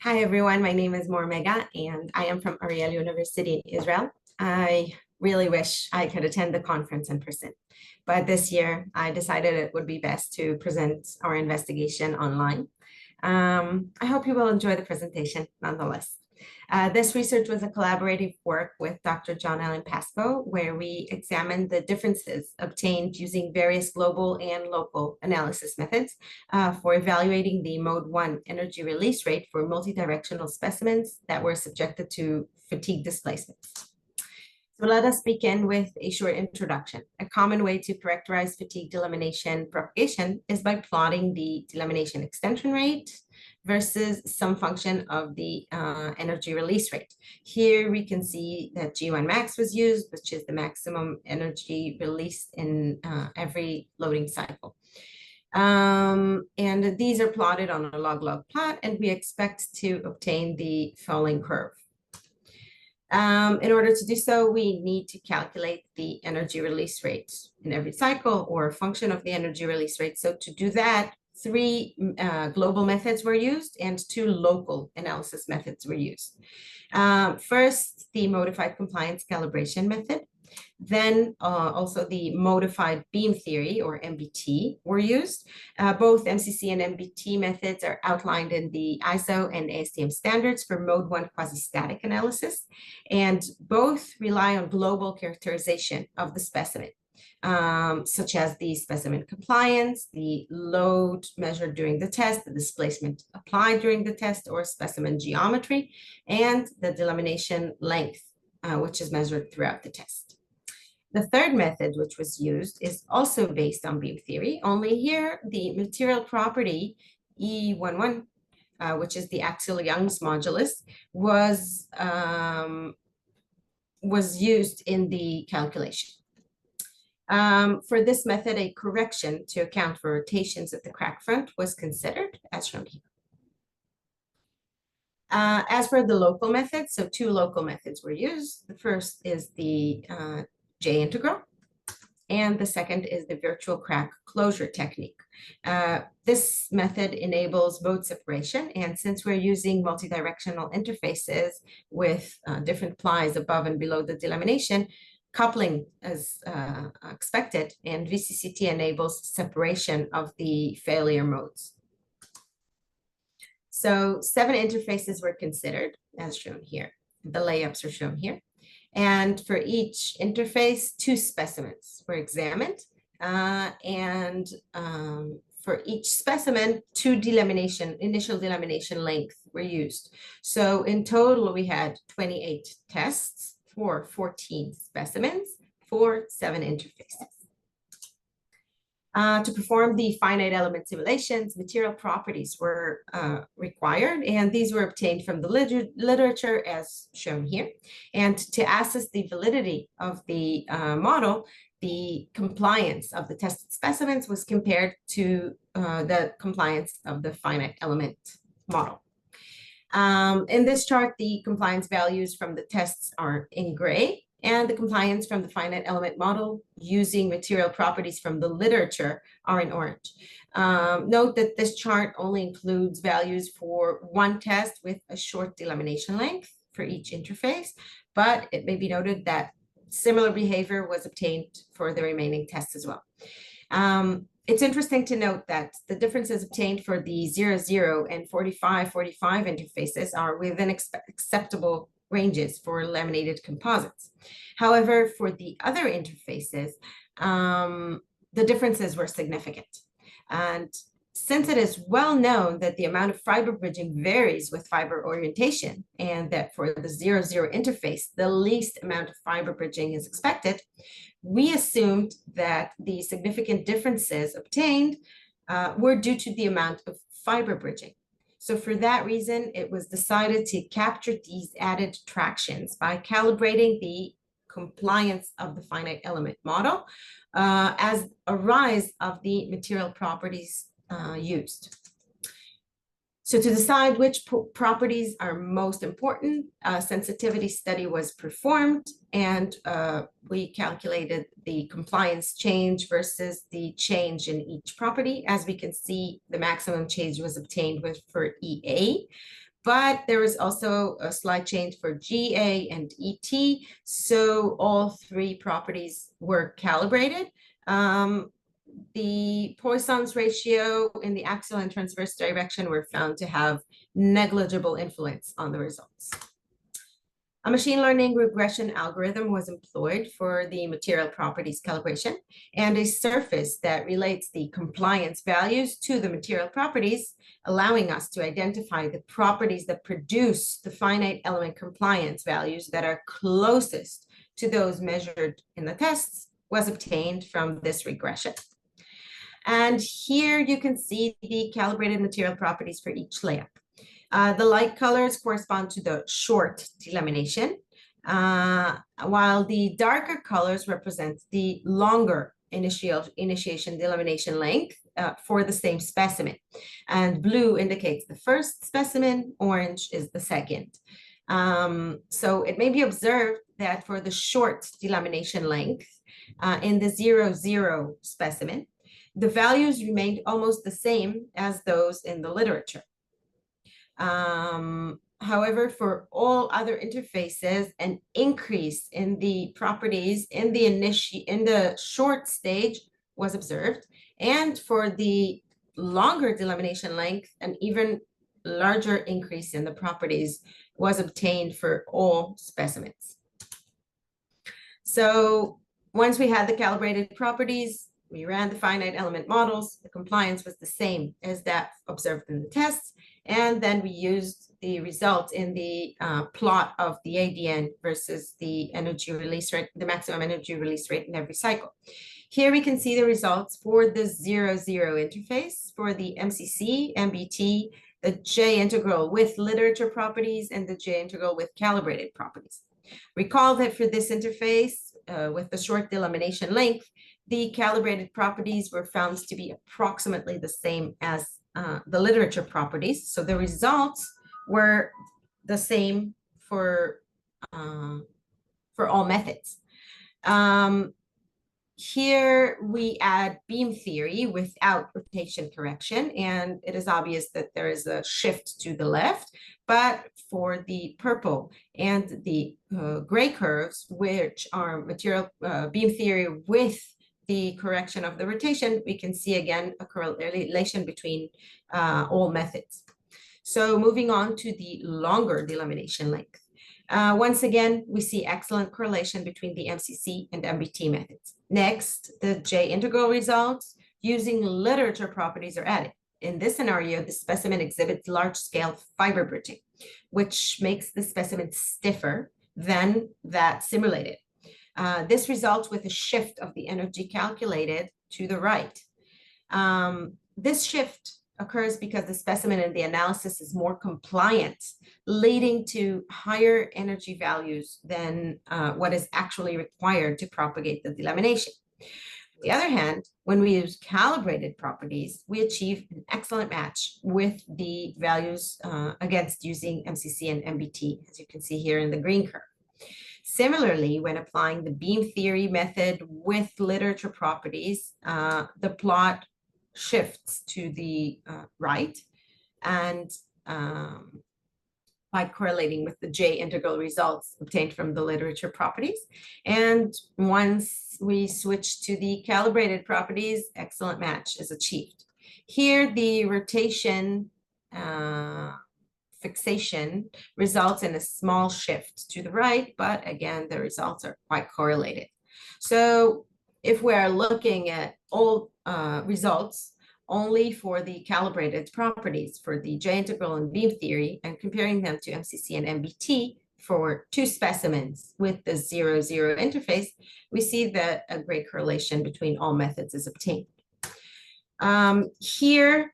Hi everyone, my name is Mega and I am from Ariel University in Israel. I really wish I could attend the conference in person, but this year I decided it would be best to present our investigation online. I hope you will enjoy the presentation nonetheless. This research was a collaborative work with Dr. John Allen Pascoe, where we examined the differences obtained using various global and local analysis methods for evaluating the mode 1 energy release rate for multidirectional specimens that were subjected to fatigue displacements. So let us begin with a short introduction. A common way to characterize fatigue delamination propagation is by plotting the delamination extension rate versus some function of the energy release rate. Here we can see that G1 max was used, which is the maximum energy released in every loading cycle. And these are plotted on a log-log plot, and we expect to obtain the following curve. In order to do so, we need to calculate the energy release rate in every cycle or a function of the energy release rate. So to do that, three global methods were used and two local analysis methods were used. First, the modified compliance calibration method. Then also the modified beam theory, or MBT, were used. Both MCC and MBT methods are outlined in the ISO and ASTM standards for mode 1 quasi-static analysis, and both rely on global characterization of the specimen, such as the specimen compliance, the load measured during the test, the displacement applied during the test, or specimen geometry, and the delamination length, which is measured throughout the test. The third method, which was used, is also based on beam theory, only here the material property E11, which is the axial Young's modulus, was used in the calculation. For this method, a correction to account for rotations at the crack front was considered, as shown here. As for the local methods, so two local methods were used. The first is the J integral, and the second is the virtual crack closure technique. This method enables mode separation, and since we're using multidirectional interfaces with different plies above and below the delamination, coupling is expected, and VCCT enables separation of the failure modes. So 7 interfaces were considered, as shown here. The layups are shown here. And for each interface, 2 specimens were examined. For each specimen, 2 initial delamination lengths were used. So in total, we had 28 tests for 14 specimens for 7 interfaces. To perform the finite element simulations, material properties were required, and these were obtained from the literature as shown here. And to assess the validity of the model, the compliance of the tested specimens was compared to the compliance of the finite element model. In this chart, the compliance values from the tests are in gray, and the compliance from the finite element model using material properties from the literature are in orange. Note that this chart only includes values for one test with a short delamination length for each interface, but it may be noted that similar behavior was obtained for the remaining tests as well. It's interesting to note that the differences obtained for the 00 and 45-45 interfaces are within acceptable ranges for laminated composites. However, for the other interfaces, the differences were significant. And since it is well known that the amount of fiber bridging varies with fiber orientation, and that for the 00 interface, the least amount of fiber bridging is expected, we assumed that the significant differences obtained were due to the amount of fiber bridging. So for that reason, it was decided to capture these added tractions by calibrating the compliance of the finite element model as a rise of the material properties used. So to decide which properties are most important, a sensitivity study was performed, and we calculated the compliance change versus the change in each property. As we can see, the maximum change was obtained for EA, but there was also a slight change for GA and ET. So all three properties were calibrated. The Poisson's ratio in the axial and transverse direction were found to have negligible influence on the results. A machine learning regression algorithm was employed for the material properties calibration, and a surface that relates the compliance values to the material properties, allowing us to identify the properties that produce the finite element compliance values that are closest to those measured in the tests, was obtained from this regression. And here you can see the calibrated material properties for each layup. The light colors correspond to the short delamination, while the darker colors represent the longer initiation delamination length for the same specimen. And blue indicates the first specimen, orange is the second. So it may be observed that for the short delamination length in the 0,0 specimen, the values remained almost the same as those in the literature. However, for all other interfaces, an increase in the properties in the short stage was observed, and for the longer delamination length, an even larger increase in the properties was obtained for all specimens. So once we had the calibrated properties, we ran the finite element models. The compliance was the same as that observed in the tests. And then we used the results in the plot of the ADN versus the energy release rate, the maximum energy release rate in every cycle. Here we can see the results for the 0,0 interface, for the MCC, MBT, the J integral with literature properties, and the J integral with calibrated properties. Recall that for this interface with the short delamination length, the calibrated properties were found to be approximately the same as the literature properties. So the results were the same for all methods. Here we add beam theory without rotation correction, and it is obvious that there is a shift to the left, but for the purple and the gray curves, which are material beam theory with the correction of the rotation, we can see again a correlation between all methods. So moving on to the longer delamination length. Once again, we see excellent correlation between the MCC and MBT methods. Next, the J integral results using literature properties are added. In this scenario, the specimen exhibits large-scale fiber bridging, which makes the specimen stiffer than that simulated. This results with a shift of the energy calculated to the right. This shift occurs because the specimen in the analysis is more compliant, leading to higher energy values than what is actually required to propagate the delamination. On the other hand, when we use calibrated properties, we achieve an excellent match with the values against using MCC and MBT, as you can see here in the green curve. Similarly, when applying the beam theory method with literature properties, the plot shifts to the right, and by correlating with the J integral results obtained from the literature properties. And once we switch to the calibrated properties, excellent match is achieved. Here, the rotation fixation results in a small shift to the right, but again, the results are quite correlated. So if we're looking at all results only for the calibrated properties for the J integral and beam theory and comparing them to MCC and MBT for two specimens with the 0,0 interface, we see that a great correlation between all methods is obtained. Here,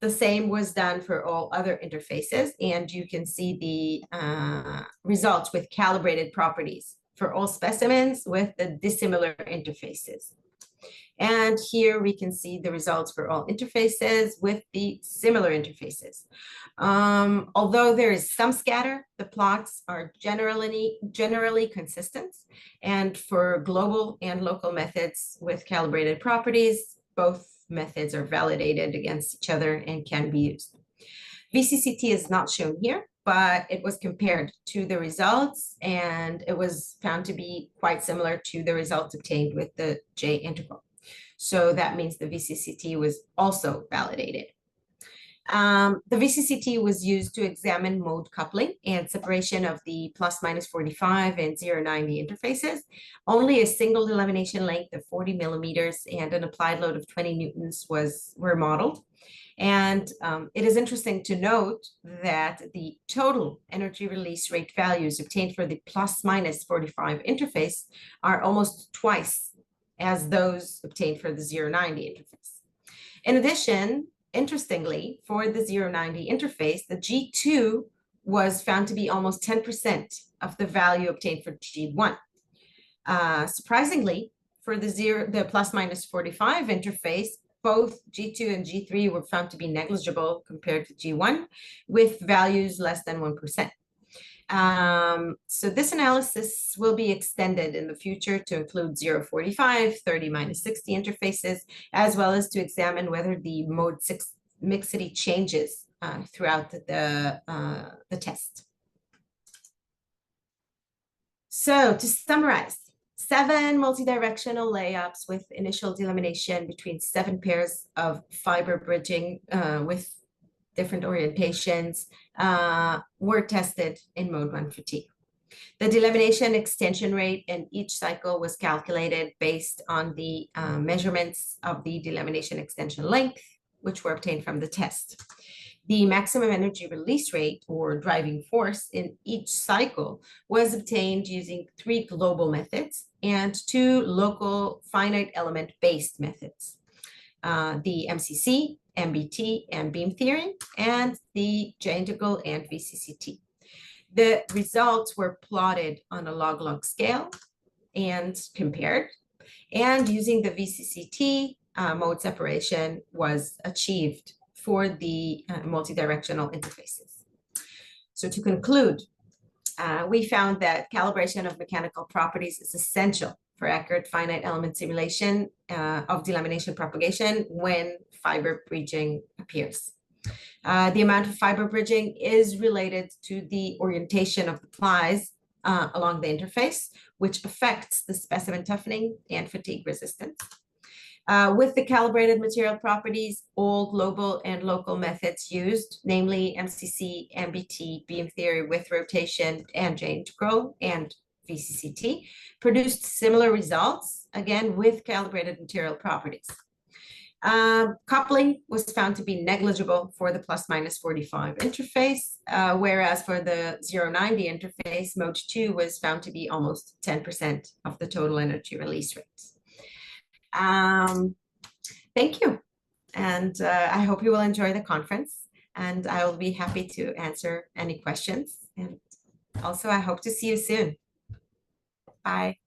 the same was done for all other interfaces, and you can see the results with calibrated properties for all specimens with the dissimilar interfaces. And here we can see the results for all interfaces with the similar interfaces. Although there is some scatter, the plots are generally consistent. And for global and local methods with calibrated properties, both methods are validated against each other and can be used. VCCT is not shown here, but it was compared to the results, and it was found to be quite similar to the results obtained with the J integral. So that means the VCCT was also validated. The VCCT was used to examine mode coupling and separation of the plus minus 45 and 090 interfaces. Only a single delamination length of 40 millimeters and an applied load of 20 newtons were modeled. And it is interesting to note that the total energy release rate values obtained for the plus minus 45 interface are almost twice as those obtained for the 090 interface. In addition, interestingly, for the 090 interface, the G2 was found to be almost 10% of the value obtained for G1. Surprisingly, for the plus minus 45 interface, both G2 and G3 were found to be negligible compared to G1, with values less than 1%. So this analysis will be extended in the future to include 045, 30 minus 60 interfaces, as well as to examine whether the mode 6 mixity changes throughout the test. So to summarize, 7 multidirectional layups with initial delamination between 7 pairs of fiber bridging with different orientations were tested in mode 1 fatigue. The delamination extension rate in each cycle was calculated based on the measurements of the delamination extension length, which were obtained from the test. The maximum energy release rate, or driving force, in each cycle was obtained using 3 global methods and 2 local finite element based methods, the MCC, MBT, and beam theory, and the J integral and VCCT. The results were plotted on a log-log scale and compared, and using the VCCT, mode separation was achieved for the multidirectional interfaces. So to conclude, we found that calibration of mechanical properties is essential for accurate finite element simulation of delamination propagation when fiber bridging appears. The amount of fiber bridging is related to the orientation of the plies along the interface, which affects the specimen toughening and fatigue resistance. With the calibrated material properties, all global and local methods used, namely MCC, MBT, beam theory with rotation, and J integral and VCCT, produced similar results, again with calibrated material properties. Coupling was found to be negligible for the plus minus 45 interface, whereas for the 090 interface, mode 2 was found to be almost 10% of the total energy release rates. Thank you. And I hope you will enjoy the conference, and I will be happy to answer any questions. And also, I hope to see you soon. Bye.